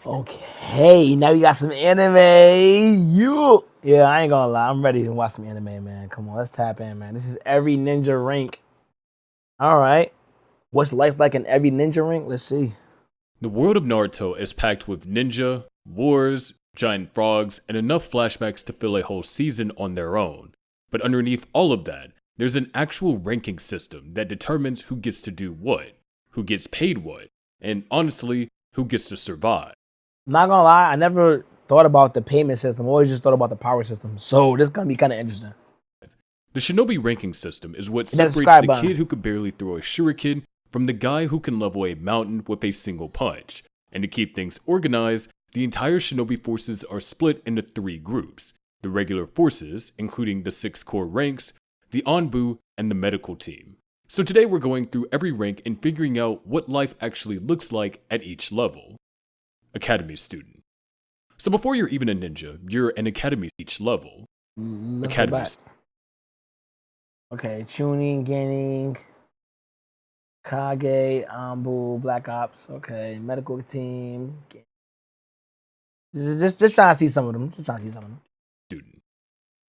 Okay, now we got some anime. Yeah, I ain't gonna lie. I'm ready to watch some anime, man. Come on, let's tap in, man. This is every ninja rank. All right. What's life like in every ninja rank? Let's see. The world of Naruto is packed with ninja, wars, giant frogs, and enough flashbacks to fill a whole season on their own. But underneath all of that, there's an actual ranking system that determines who gets to do what, who gets paid what, and honestly, who gets to survive. Not gonna lie, I never thought about the payment system. I always just thought about the power system. So this is gonna be kind of interesting. The shinobi ranking system is what Hit that separates subscribe the button. kid who could barely throw a shuriken from the guy who can level a mountain with a single punch. And to keep things organized, the entire shinobi forces are split into 3 groups: the regular forces, including the 6 core ranks, the Anbu, and the medical team. So today we're going through every rank and figuring out what life actually looks like at each level. Academy student. So before you're even a ninja, you're an academy each level. Let's go Academy back. Okay, tuning, gaining, Kage, Anbu, Black Ops. Okay, medical team. Just trying to see some of them. student.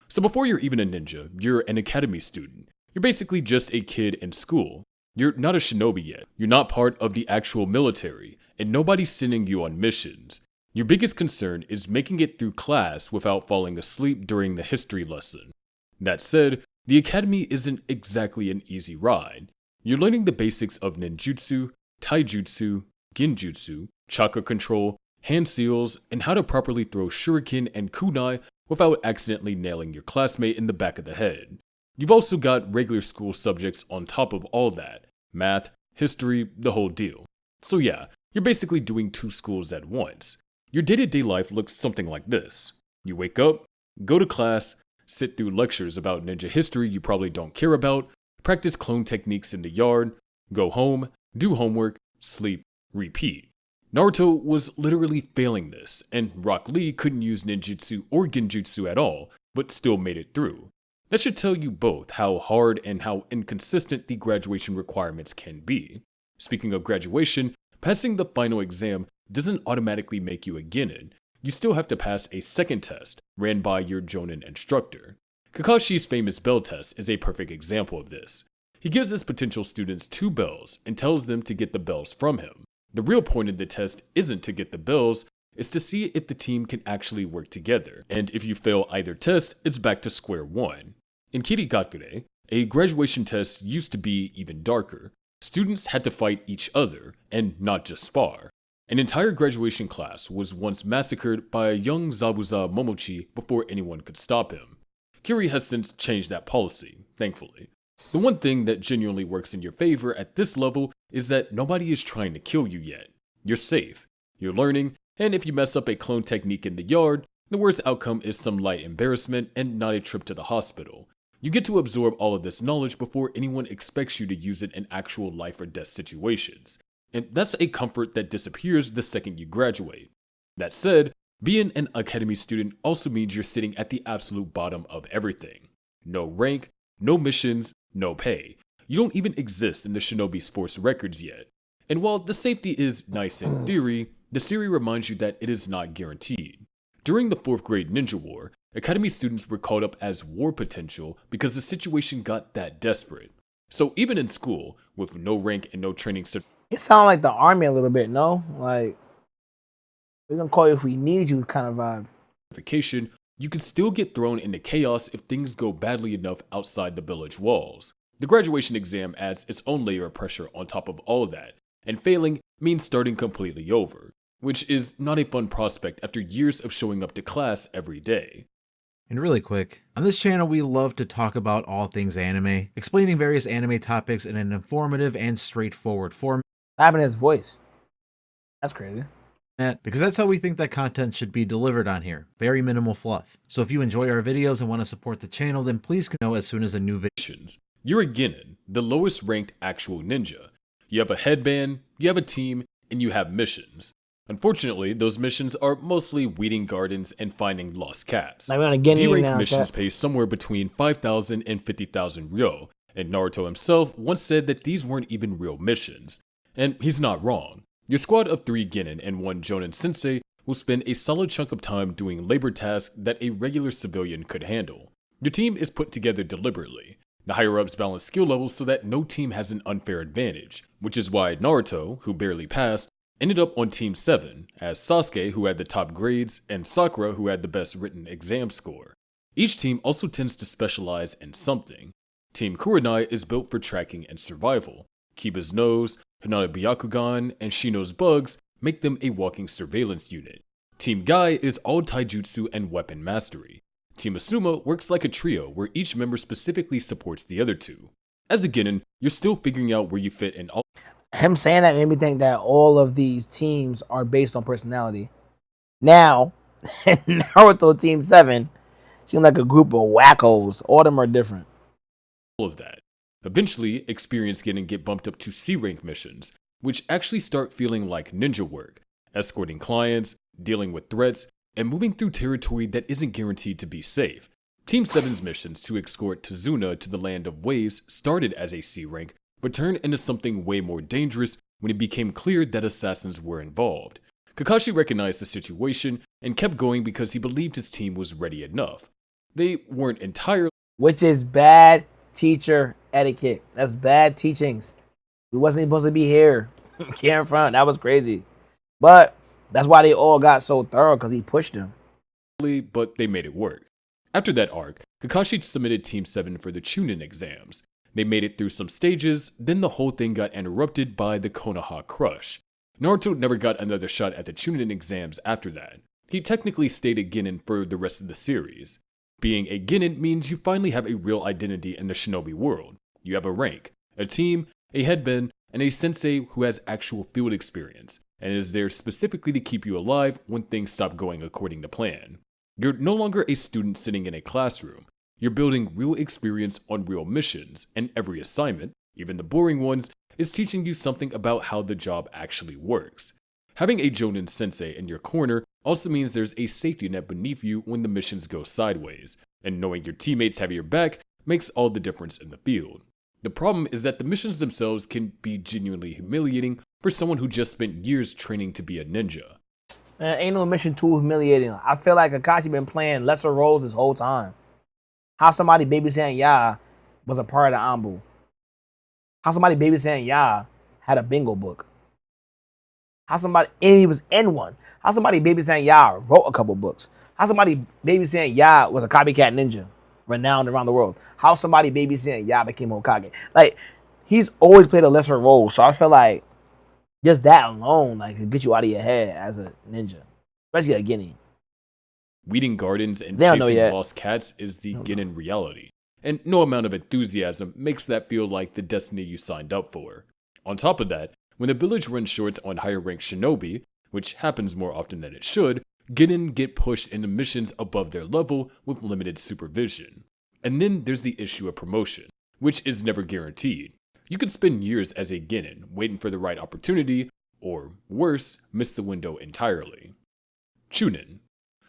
So before you're even a ninja, you're an academy student. You're basically just a kid in school. You're not a shinobi yet. You're not part of the actual military, and nobody's sending you on missions. Your biggest concern is making it through class without falling asleep during the history lesson. That said, the academy isn't exactly an easy ride. You're learning the basics of ninjutsu, taijutsu, genjutsu, chakra control, hand seals, and how to properly throw shuriken and kunai without accidentally nailing your classmate in the back of the head. You've also got regular school subjects on top of all that: math, history, the whole deal. So yeah, you're basically doing 2 schools at once. Your day-to-day life looks something like this. You wake up, go to class, sit through lectures about ninja history you probably don't care about, practice clone techniques in the yard, go home, do homework, sleep, repeat. Naruto was literally failing this, and Rock Lee couldn't use ninjutsu or genjutsu at all, but still made it through. That should tell you both how hard and how inconsistent the graduation requirements can be. Speaking of graduation, passing the final exam doesn't automatically make you a genin. You still have to pass a second test, ran by your jonin instructor. Kakashi's famous bell test is a perfect example of this. He gives his potential students 2 bells and tells them to get the bells from him. The real point of the test isn't to get the bells, it's to see if the team can actually work together. And if you fail either test, it's back to square one. In Kirigakure, a graduation test used to be even darker. Students had to fight each other, and not just spar. An entire graduation class was once massacred by a young Zabuza Momochi before anyone could stop him. Kiri has since changed that policy, thankfully. The one thing that genuinely works in your favor at this level is that nobody is trying to kill you yet. You're safe, you're learning, and if you mess up a clone technique in the yard, the worst outcome is some light embarrassment and not a trip to the hospital. You get to absorb all of this knowledge before anyone expects you to use it in actual life or death situations. And that's a comfort that disappears the second you graduate. That said, being an academy student also means you're sitting at the absolute bottom of everything. No rank, no missions, no pay. You don't even exist in the Shinobi Sports records yet. And while the safety is nice in theory, the series reminds you that it is not guaranteed. During the 4th grade ninja war, academy students were called up as war potential because the situation got that desperate. So even in school, with no rank and no training It sounds like the army a little bit, no? Like, we're gonna call you if we need you kind of vibe. certification, you can still get thrown into chaos if things go badly enough outside the village walls. The graduation exam adds its own layer of pressure on top of all of that, and failing means starting completely over, which is not a fun prospect after years of showing up to class every day. And really quick, on this channel we love to talk about all things anime, explaining various anime topics in an informative and straightforward format. Having his voice. That's crazy. Because that's how we think that content should be delivered on here. Very minimal fluff. So if you enjoy our videos and want to support the channel, then please know as soon as a new video. You're a genin, the lowest ranked actual ninja. You have a headband, you have a team, and you have missions. Unfortunately, those missions are mostly weeding gardens and finding lost cats. D-rank missions pay somewhere between 5,000 and 50,000 ryo, and Naruto himself once said that these weren't even real missions. And he's not wrong. Your squad of 3 genin and 1 jonin sensei will spend a solid chunk of time doing labor tasks that a regular civilian could handle. Your team is put together deliberately. The higher-ups balance skill levels so that no team has an unfair advantage, which is why Naruto, who barely passed, ended up on Team 7, as Sasuke, who had the top grades, and Sakura, who had the best written exam score. Each team also tends to specialize in something. Team Kurenai is built for tracking and survival. Kiba's nose, Hinata Byakugan, and Shino's bugs make them a walking surveillance unit. Team Guy is all taijutsu and weapon mastery. Team Asuma works like a trio where each member specifically supports the other two. As a Genin, you're still figuring out where you fit in all. Him saying that made me think that all of these teams are based on personality. Now, Naruto Team 7 seems like a group of wackos. All of them are different. Of that. Eventually, experienced Genin get bumped up to C-rank missions, which actually start feeling like ninja work, escorting clients, dealing with threats, and moving through territory that isn't guaranteed to be safe. Team 7's missions to escort Tazuna to the Land of Waves started as a C rank, but turned into something way more dangerous when it became clear that assassins were involved. Kakashi recognized the situation and kept going because he believed his team was ready enough. They weren't entirely, Which is bad teacher etiquette. That's bad teachings. We wasn't supposed to be here. Here in front. That was crazy. But that's why they all got so thorough, because he pushed them. but they made it work. After that arc, Kakashi submitted Team 7 for the Chunin exams. They made it through some stages, then the whole thing got interrupted by the Konoha Crush. Naruto never got another shot at the Chunin exams after that. He technically stayed a Genin for the rest of the series. Being a Genin means you finally have a real identity in the shinobi world. You have a rank, a team, a headband, and a sensei who has actual field experience, and is there specifically to keep you alive when things stop going according to plan. You're no longer a student sitting in a classroom. You're building real experience on real missions, and every assignment, even the boring ones, is teaching you something about how the job actually works. Having a Jonin sensei in your corner also means there's a safety net beneath you when the missions go sideways, and knowing your teammates have your back makes all the difference in the field. The problem is that the missions themselves can be genuinely humiliating for someone who just spent years training to be a ninja. Man, ain't no mission too humiliating. I feel like Akashi been playing lesser roles this whole time. How somebody babysitting Ya was a part of Anbu. How somebody babysitting Ya had a bingo book. How somebody, and he was in one. How somebody babysitting Ya wrote a couple books. How somebody babysitting Ya was a copycat ninja, renowned around the world. How somebody babysitting Ya became Hokage. Like, he's always played a lesser role, so I feel like just that alone, like, could get you out of your head as a ninja, especially a Guinea. Weeding gardens and They don't know chasing yet. lost cats is the Genin reality, and no amount of enthusiasm makes that feel like the destiny you signed up for. On top of that, when the village runs short on higher ranked shinobi, which happens more often than it should, Genin get pushed into missions above their level with limited supervision. And then there's the issue of promotion, which is never guaranteed. You could spend years as a Genin waiting for the right opportunity, or worse, miss the window entirely. Chunin.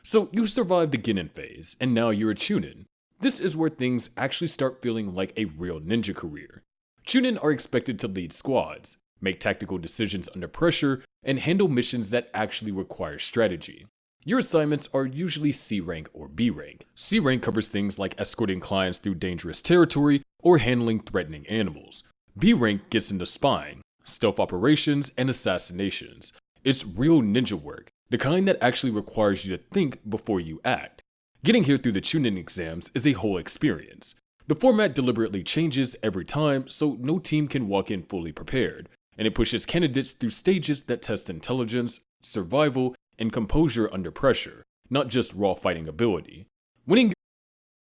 So you survived the Genin phase, and now you're a Chunin. This is where things actually start feeling like a real ninja career. Chunin are expected to lead squads, make tactical decisions under pressure, and handle missions that actually require strategy. Your assignments are usually C rank or B rank. C rank covers things like escorting clients through dangerous territory or handling threatening animals. B rank gets into spying, stealth operations, and assassinations. It's real ninja work, the kind that actually requires you to think before you act. Getting here through the Chunin exams is a whole experience. The format deliberately changes every time, so no team can walk in fully prepared, and it pushes candidates through stages that test intelligence, survival, and composure under pressure, not just raw fighting ability. Winning. You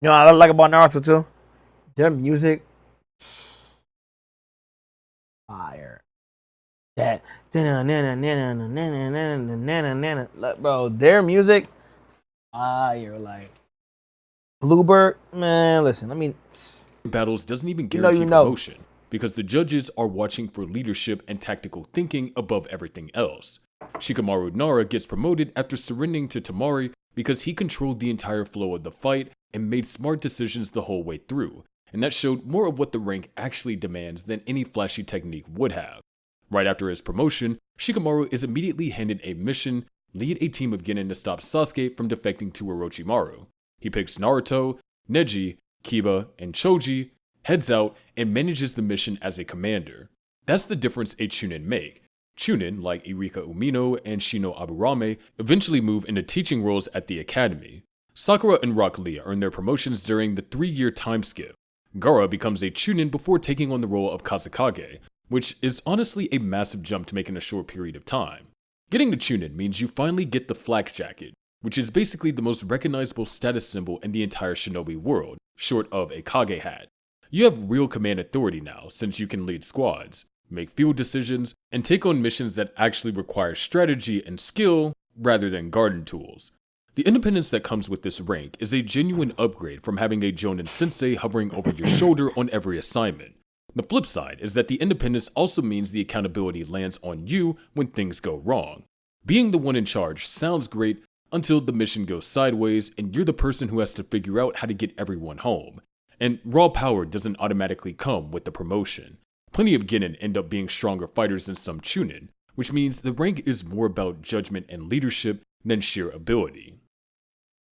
know what I like about Naruto too? Their music, fire. That, bro, their music, fire. Like Bluebird, man. Listen, I mean, Battles doesn't even You know, guarantee promotion, because the judges are watching for leadership and tactical thinking above everything else. Shikamaru Nara gets promoted after surrendering to Tamari because he controlled the entire flow of the fight and made smart decisions the whole way through, and that showed more of what the rank actually demands than any flashy technique would have. Right after his promotion, Shikamaru is immediately handed a mission Lead a team of Genin to stop Sasuke from defecting to Orochimaru. He picks Naruto, Neji, Kiba, and Choji, heads out, and manages the mission as a commander. That's the difference a Chunin make. Chunin, like Irika Umino and Shino Aburame, eventually move into teaching roles at the academy. Sakura and Rock Lee earn their promotions during the 3-year time skip. Gaara becomes a Chunin before taking on the role of Kazekage, which is honestly a massive jump to make in a short period of time. Getting the Chunin means you finally get the flak jacket, which is basically the most recognizable status symbol in the entire shinobi world, short of a Kage hat. You have real command authority now, since you can lead squads, make field decisions, and take on missions that actually require strategy and skill rather than garden tools. The independence that comes with this rank is a genuine upgrade from having a Jonin sensei hovering over your shoulder on every assignment. The flip side is that the independence also means the accountability lands on you when things go wrong. Being the one in charge sounds great until the mission goes sideways and you're the person who has to figure out how to get everyone home. And raw power doesn't automatically come with the promotion. Plenty of Genin end up being stronger fighters than some Chunin, which means the rank is more about judgment and leadership than sheer ability.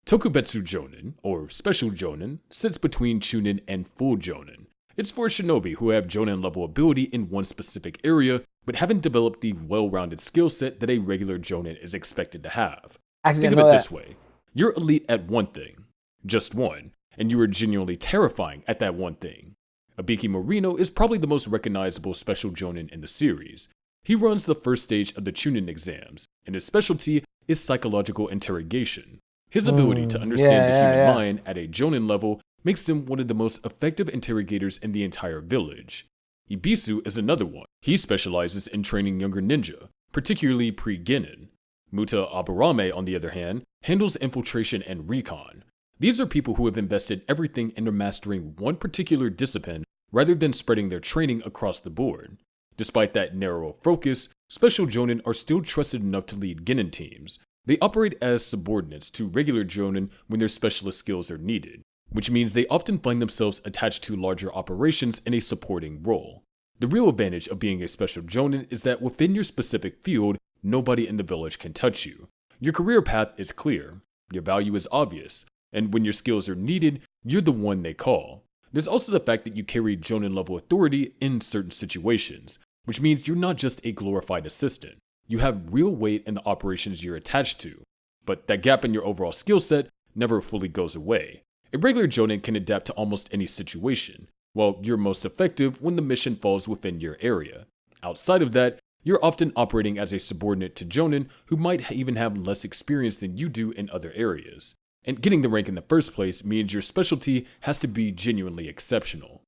Tokubetsu Jonin, or Special Jonin, sits between Chunin and Full Jonin. It's for shinobi who have Jonin level ability in one specific area, but haven't developed the well-rounded skill set that a regular Jonin is expected to have. Think of it this way. You're elite at one thing, just one, and you are genuinely terrifying at that one thing. Abiki Morino is probably the most recognizable Special Jonin in the series. He runs the first stage of the Chunin exams, and his specialty is psychological interrogation. His ability to understand the human mind at a Jonin level makes him one of the most effective interrogators in the entire village. Ibisu is another one. He specializes in training younger ninja, particularly pre-Genin. Muta Aburame, on the other hand, handles infiltration and recon. These are people who have invested everything into mastering one particular discipline rather than spreading their training across the board. Despite that narrow focus, Special Jonin are still trusted enough to lead Genin teams. They operate as subordinates to regular Jonin when their specialist skills are needed, which means they often find themselves attached to larger operations in a supporting role. The real advantage of being a Special Jonin is that within your specific field, nobody in the village can touch you. Your career path is clear, your value is obvious, and when your skills are needed, you're the one they call. There's also the fact that you carry Jonin level authority in certain situations, which means you're not just a glorified assistant. You have real weight in the operations you're attached to, but that gap in your overall skill set never fully goes away. A regular Jonin can adapt to almost any situation, while you're most effective when the mission falls within your area. Outside of that, you're often operating as a subordinate to Jonin who might even have less experience than you do in other areas. And getting the rank in the first place means your specialty has to be genuinely exceptional.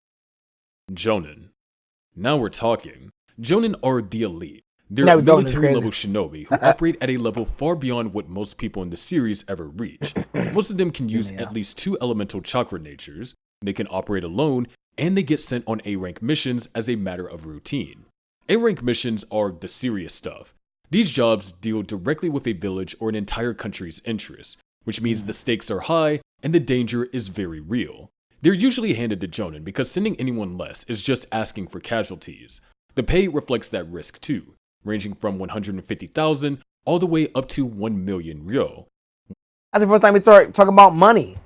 Jonin. Now we're talking. Jonin are the elite. They're military-level shinobi who operate at a level far beyond what most people in the series ever reach. Most of them can use at least 2 elemental chakra natures, they can operate alone, and they get sent on A-rank missions as a matter of routine. A-rank missions are the serious stuff. These jobs deal directly with a village or an entire country's interests, which means the stakes are high and the danger is very real. They're usually handed to Jonin because sending anyone less is just asking for casualties. The pay reflects that risk too, ranging from 150,000 all the way up to 1 million ryo. That's the first time we start talking about money.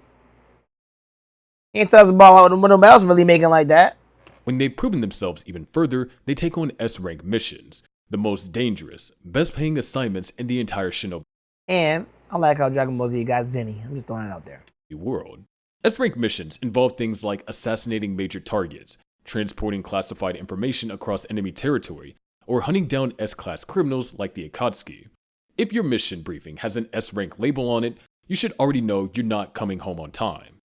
Can't tell us about what nobody else really making like that. When they've proven themselves even further, they take on S-rank missions, the most dangerous, best paying assignments in the entire shinobi And I like how Dragon Ball Z got Zenny. I'm just throwing it out there. World. S-rank missions involve things like assassinating major targets, transporting classified information across enemy territory, or hunting down S-class criminals like the Akatsuki. If your mission briefing has an S-rank label on it, you should already know you're not coming home on time.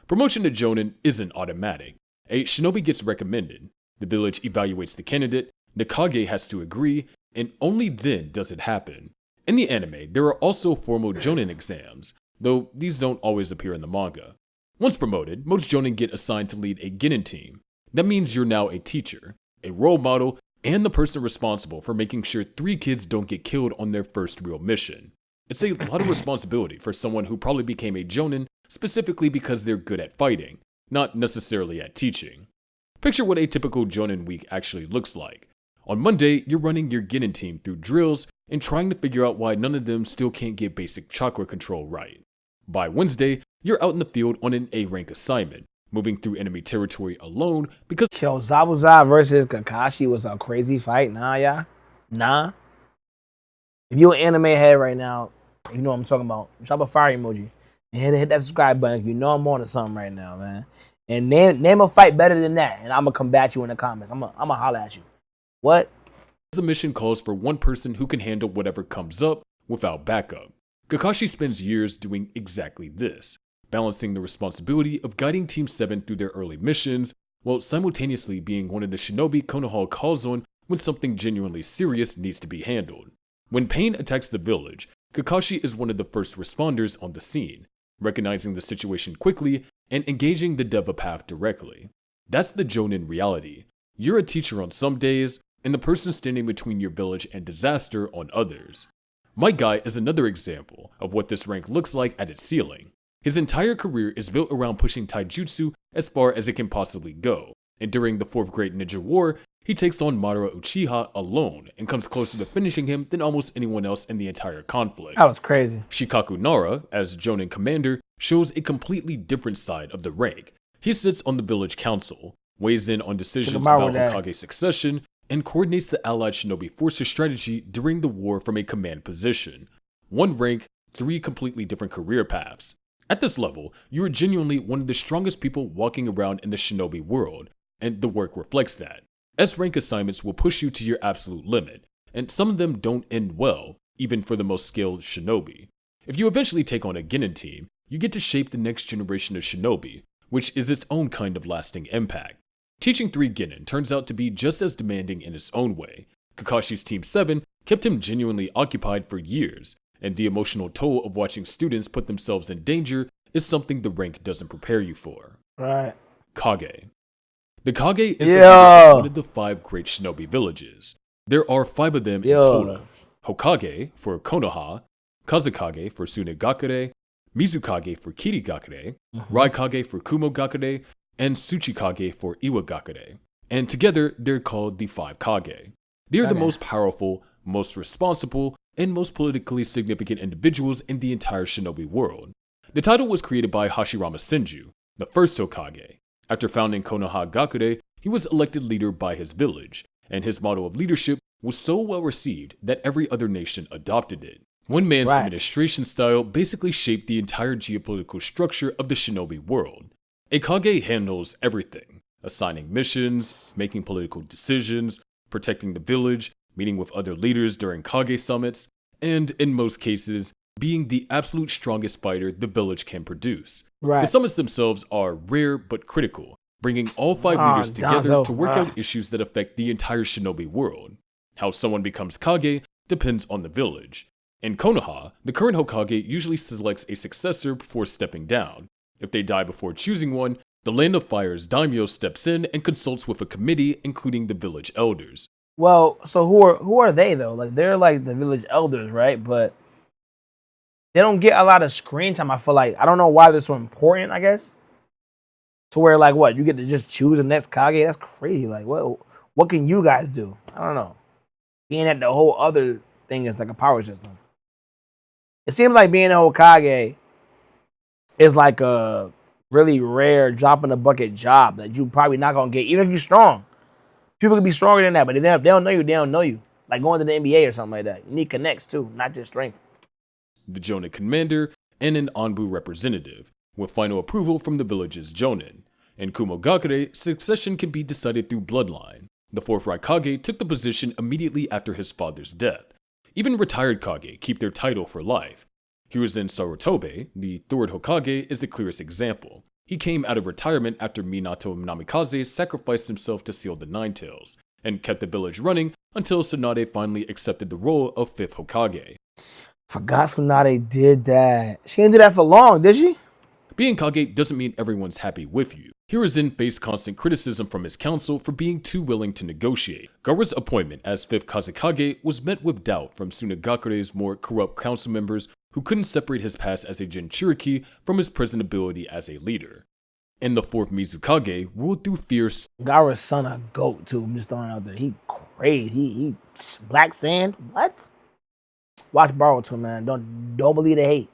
Promotion to Jonin isn't automatic. A shinobi gets recommended, the village evaluates the candidate, the Kage has to agree, and only then does it happen. In the anime, there are also formal Jonin exams, though these don't always appear in the manga. Once promoted, most Jonin get assigned to lead a Genin team. That means you're now a teacher, a role model, and the person responsible for making sure 3 kids don't get killed on their first real mission. It's a lot of responsibility for someone who probably became a Jonin specifically because they're good at fighting, not necessarily at teaching. Picture what a typical Jonin week actually looks like. On Monday, you're running your Genin team through drills and trying to figure out why none of them still can't get basic chakra control right. By Wednesday, you're out in the field on an A rank assignment, moving through enemy territory alone because Yo, Zabuza versus Kakashi was a crazy fight. Nah, yeah. Nah. If you an anime head right now, you know what I'm talking about. Drop a fire emoji and hit that subscribe button if you know I'm on to something right now, man. And name a fight better than that, and I'm gonna combat you in the comments. I'm gonna holler at you. What? the mission calls for one person who can handle whatever comes up without backup. Kakashi spends years doing exactly this, balancing the responsibility of guiding Team 7 through their early missions, while simultaneously being one of the shinobi Konoha calls on when something genuinely serious needs to be handled. When pain attacks the village, Kakashi is one of the first responders on the scene, recognizing the situation quickly and engaging the Deva path directly. That's the Jonin reality. You're a teacher on some days, and the person standing between your village and disaster on others. My guy is another example of what this rank looks like at its ceiling. His entire career is built around pushing taijutsu as far as it can possibly go, and during the 4th Great Ninja War, he takes on Madara Uchiha alone and comes closer to finishing him than almost anyone else in the entire conflict. That was crazy. Shikaku Nara, as Jonin commander, shows a completely different side of the rank. He sits on the village council, weighs in on decisions about Hokage succession, and coordinates the allied shinobi forces strategy during the war from a command position. One rank, 3 completely different career paths. At this level, you are genuinely one of the strongest people walking around in the shinobi world, and the work reflects that. S-rank assignments will push you to your absolute limit, and some of them don't end well, even for the most skilled shinobi. If you eventually take on a Genin team, you get to shape the next generation of shinobi, which is its own kind of lasting impact. Teaching 3 Genin turns out to be just as demanding in its own way. Kakashi's Team 7 kept him genuinely occupied for years, and the emotional toll of watching students put themselves in danger is something the rank doesn't prepare you for. Right. Kage. The Kage is the leader of one of the 5 great shinobi villages. There are 5 of them in total. Hokage for Konoha, Kazekage for Tsunegakure, Mizukage for Kirigakure, Raikage for Kumogakure, and Tsuchikage for Iwagakure. And together, they're called the 5 Kage. They are the most powerful, most responsible, and most politically significant individuals in the entire shinobi world. The title was created by Hashirama Senju, the first Hokage. After founding Konoha Gakure, he was elected leader by his village, and his model of leadership was so well received that every other nation adopted it. One man's administration style basically shaped the entire geopolitical structure of the shinobi world. A Kage handles everything, assigning missions, making political decisions, protecting the village, meeting with other leaders during Kage summits, and, in most cases, being the absolute strongest fighter the village can produce. The summits themselves are rare but critical, bringing all 5 leaders together to work out issues that affect the entire shinobi world. How someone becomes Kage depends on the village. In Konoha, the current Hokage usually selects a successor before stepping down. If they die before choosing one, the Land of Fire's daimyo steps in and consults with a committee, including the village elders. Well, so who are they though? Like they're like the village elders, right? But they don't get a lot of screen time. I feel like I don't know why they're so important. I guess to where like what you get to just choose the next Kage. That's crazy. Like what can you guys do? I don't know. Being that the whole other thing is like a power system. It seems like being a Hokage is like a really rare drop in the bucket job that you probably not gonna get, even if you're strong. People can be stronger than that, but if they don't know you, they don't know you. Like going to the NBA or something like that. You need connects too, not just strength. The Jonin commander and an Anbu representative, with final approval from the village's Jonin. In Kumogakure, succession can be decided through bloodline. The 4th Raikage took the position immediately after his father's death. Even retired Kage keep their title for life. Hiruzen Sarutobe, the 3rd Hokage, is the clearest example. He came out of retirement after Minato Namikaze sacrificed himself to seal the Nine Tails, and kept the village running until Tsunade finally accepted the role of 5th Hokage. Forgot Tsunade did that. She didn't do that for long, did she? Being Kage doesn't mean everyone's happy with you. Hiruzen faced constant criticism from his council for being too willing to negotiate. Gaara's appointment as 5th Kazekage was met with doubt from Tsunegakure's more corrupt council members who couldn't separate his past as a Jinchuriki from his present ability as a leader. And the 4th Mizukage ruled through fierce. Gaara's son a goat too. I'm just throwing out there. He crazy. He black sand. What? Watch Boruto, man. Don't believe the hate.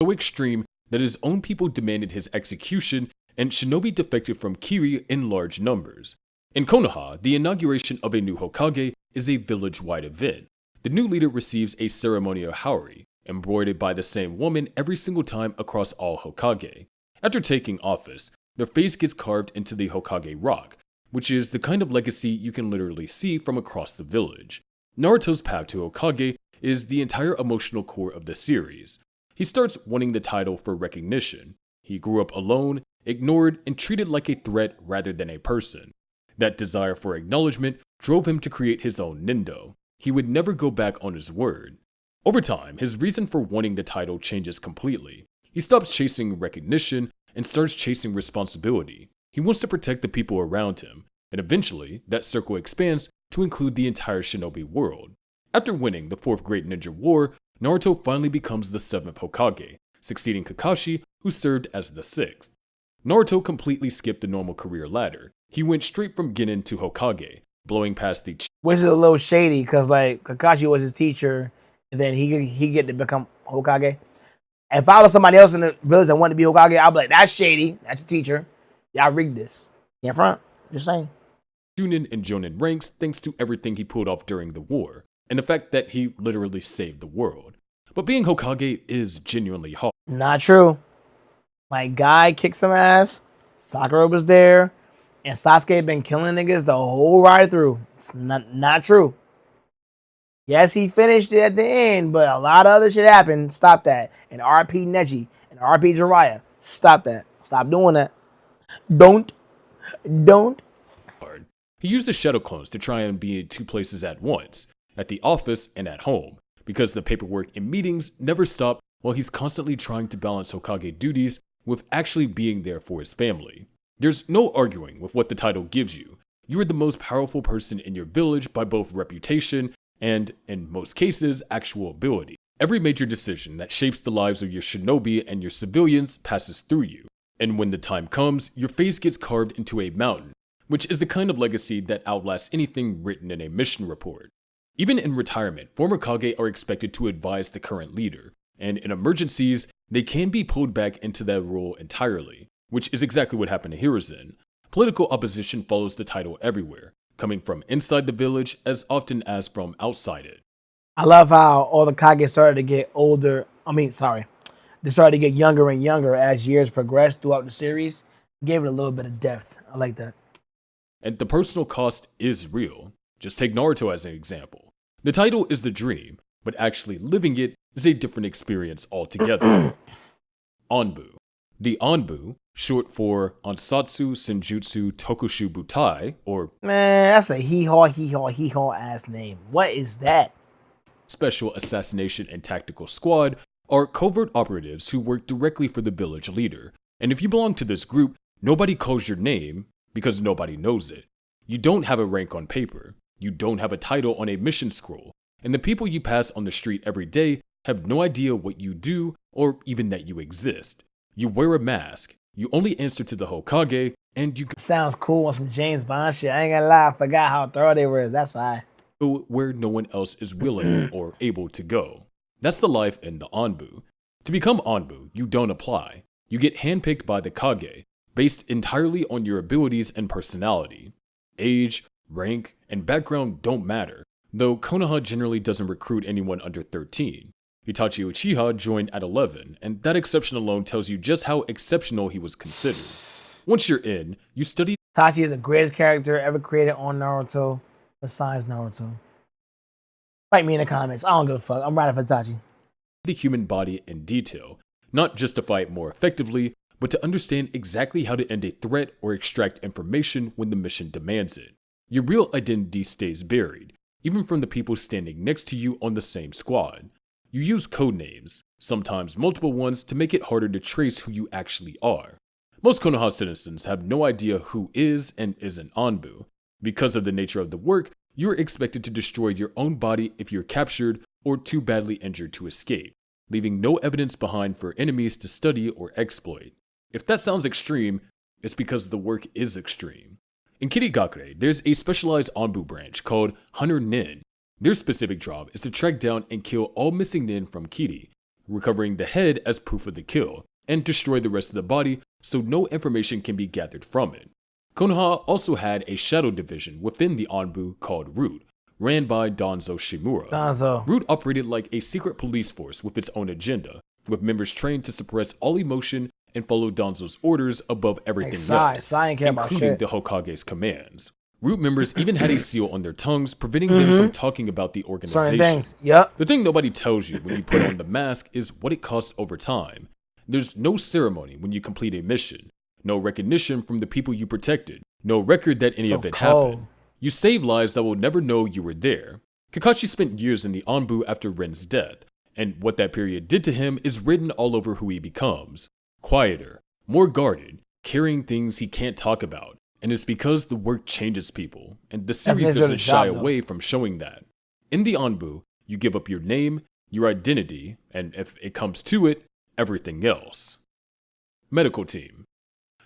So extreme that his own people demanded his execution, and shinobi defected from Kiri in large numbers. In Konoha, the inauguration of a new Hokage is a village-wide event. The new leader receives a ceremonial haori, embroidered by the same woman every single time across all Hokage. After taking office, their face gets carved into the Hokage rock, which is the kind of legacy you can literally see from across the village. Naruto's path to Hokage is the entire emotional core of the series. He starts wanting the title for recognition. He grew up alone, ignored, and treated like a threat rather than a person. That desire for acknowledgement drove him to create his own Nindo. He would never go back on his word. Over time, his reason for wanting the title changes completely. He stops chasing recognition and starts chasing responsibility. He wants to protect the people around him, and eventually, that circle expands to include the entire shinobi world. After winning the Fourth Great Ninja War, Naruto finally becomes the 7th Hokage, succeeding Kakashi, who served as the 6th. Naruto completely skipped the normal career ladder. He went straight from Genin to Hokage, blowing past the Which is a little shady, because like Kakashi was his teacher, and then he get to become Hokage. If I was somebody else in the village that wanted to be Hokage, I'd be like, that's shady. That's your teacher. Y'all rigged this. In front. Just saying. Chunin and Jonin ranks thanks to everything he pulled off during the war, and the fact that he literally saved the world. But being Hokage is genuinely hard. Not true. My guy kicked some ass. Sakura was there. And Sasuke been killing niggas the whole ride through. It's not true. Yes, he finished it at the end, but a lot of other shit happened. Stop that. And RP Neji and RP Jiraiya. Stop that. Stop doing that. Don't. He used the shadow clones to try and be in two places at once, at the office and at home, because the paperwork and meetings never stop while he's constantly trying to balance Hokage duties with actually being there for his family. There's no arguing with what the title gives you. You are the most powerful person in your village by both reputation and, in most cases, actual ability. Every major decision that shapes the lives of your shinobi and your civilians passes through you. And when the time comes, your face gets carved into a mountain, which is the kind of legacy that outlasts anything written in a mission report. Even in retirement, former Kage are expected to advise the current leader, and in emergencies, they can be pulled back into that role entirely, which is exactly what happened to Hiruzen. Political opposition follows the title everywhere, coming from inside the village as often as from outside it. I love how all the Kage started to get older. They started to get younger and younger as years progressed throughout the series. Gave it a little bit of depth. I like that. And the personal cost is real. Just take Naruto as an example. The title is the dream, but actually living it is a different experience altogether. Anbu. The Anbu, short for Ansatsu Senjutsu Tokushu Butai, or Man, that's a hee-haw ass name. What is that? Special Assassination and Tactical Squad, are covert operatives who work directly for the village leader. And if you belong to this group, nobody calls your name because nobody knows it. You don't have a rank on paper. You don't have a title on a mission scroll. And the people you pass on the street every day have no idea what you do or even that you exist. You wear a mask. You only answer to the Hokage, and you Sounds cool on some James Bond shit. I ain't gonna lie, I forgot how thorough they were. That's fine. go where no one else is willing or able to go. That's the life in the Anbu. To become Anbu, you don't apply. You get handpicked by the Kage, based entirely on your abilities and personality. Age, rank, and background don't matter, though Konoha generally doesn't recruit anyone under 13. Itachi Uchiha joined at 11, and that exception alone tells you just how exceptional he was considered. Once you're in, you study Itachi is the greatest character ever created on Naruto, besides Naruto. Fight me in the comments. I don't give a fuck. I'm riding for Itachi. the human body in detail, not just to fight more effectively, but to understand exactly how to end a threat or extract information when the mission demands it. Your real identity stays buried, even from the people standing next to you on the same squad. You use code names, sometimes multiple ones, to make it harder to trace who you actually are. Most Konoha citizens have no idea who is and isn't Anbu. Because of the nature of the work, you're expected to destroy your own body if you're captured or too badly injured to escape, leaving no evidence behind for enemies to study or exploit. If that sounds extreme, it's because the work is extreme. In Kirigakure, there's a specialized Anbu branch called Hunter Nin. Their specific job is to track down and kill all missing nin from Kiri, recovering the head as proof of the kill, and destroy the rest of the body so no information can be gathered from it. Konoha also had a shadow division within the Anbu called Root, ran by Danzo Shimura. Root operated like a secret police force with its own agenda, with members trained to suppress all emotion and follow Danzo's orders above everything else, including the Hokage's commands. Root members even had a seal on their tongues, preventing them from talking about the organization. The thing nobody tells you when you put on the mask is what it costs over time. There's no ceremony when you complete a mission, no recognition from the people you protected, no record that any of it happened. You save lives that will never know you were there. Kakashi spent years in the Anbu after Ren's death, and what that period did to him is written all over who he becomes. Quieter, more guarded, carrying things he can't talk about. And it's because the work changes people, and the series doesn't shy away from showing that. In the Anbu, you give up your name, your identity, and if it comes to it, everything else. Medical team.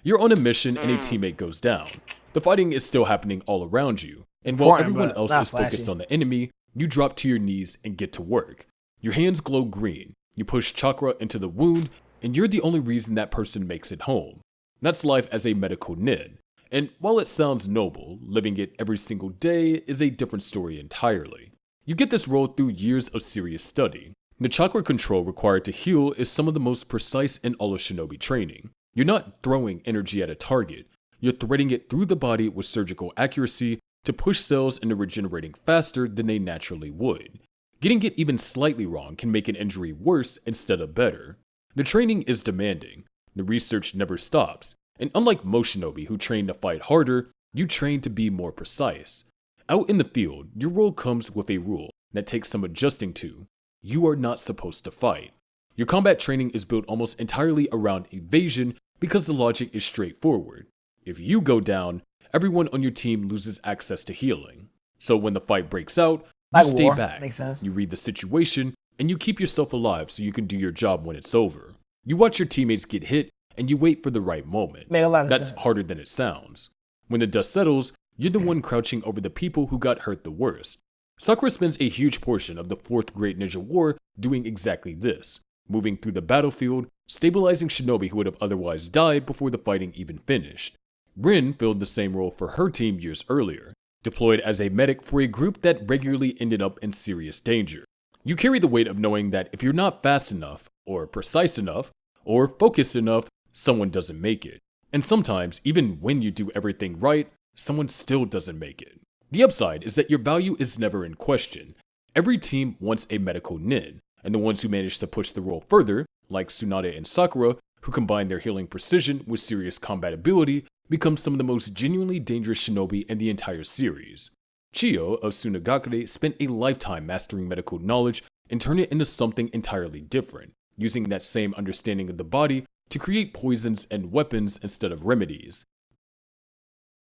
You're on a mission and a teammate goes down. The fighting is still happening all around you, and while everyone else is focused on the enemy, you drop to your knees and get to work. Your hands glow green, you push chakra into the wound, and you're the only reason that person makes it home. That's life as a medical nin. And while it sounds noble, living it every single day is a different story entirely. You get this role through years of serious study. The chakra control required to heal is some of the most precise in all of shinobi training. You're not throwing energy at a target, you're threading it through the body with surgical accuracy to push cells into regenerating faster than they naturally would. Getting it even slightly wrong can make an injury worse instead of better. The training is demanding, the research never stops, and unlike most shinobi who train to fight harder, you train to be more precise. Out in the field, your role comes with a rule that takes some adjusting to. You are not supposed to fight. Your combat training is built almost entirely around evasion because the logic is straightforward. If you go down, everyone on your team loses access to healing. So when the fight breaks out, you stay back, you read the situation, and you keep yourself alive so you can do your job when it's over. You watch your teammates get hit, and you wait for the right moment. That's harder than it sounds. When the dust settles, you're the one crouching over the people who got hurt the worst. Sakura spends a huge portion of the Fourth Great Ninja War doing exactly this, moving through the battlefield, stabilizing shinobi who would have otherwise died before the fighting even finished. Rin filled the same role for her team years earlier, deployed as a medic for a group that regularly ended up in serious danger. You carry the weight of knowing that if you're not fast enough, or precise enough, or focused enough, someone doesn't make it. And sometimes, even when you do everything right, someone still doesn't make it. The upside is that your value is never in question. Every team wants a medical nin, and the ones who manage to push the role further, like Tsunade and Sakura, who combine their healing precision with serious combat ability, become some of the most genuinely dangerous shinobi in the entire series. Chiyo of Tsunagakure spent a lifetime mastering medical knowledge and turned it into something entirely different, using that same understanding of the body to create poisons and weapons instead of remedies.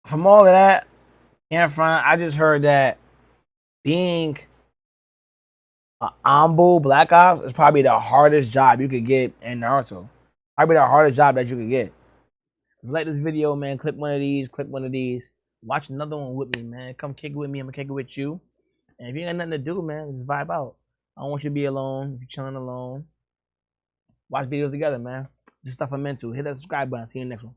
From all of that, in front, I just heard that being an Anbu Black Ops is probably the hardest job you could get in Naruto. Probably the hardest job that you could get. If you like this video, man, click one of these, Watch another one with me, man. Come kick it with me, I'm gonna kick it with you. And if you ain't got nothing to do, man, just vibe out. I don't want you to be alone. If you're chilling alone, watch videos together, man. Just stuff I'm into. Hit that subscribe button. See you in the next one.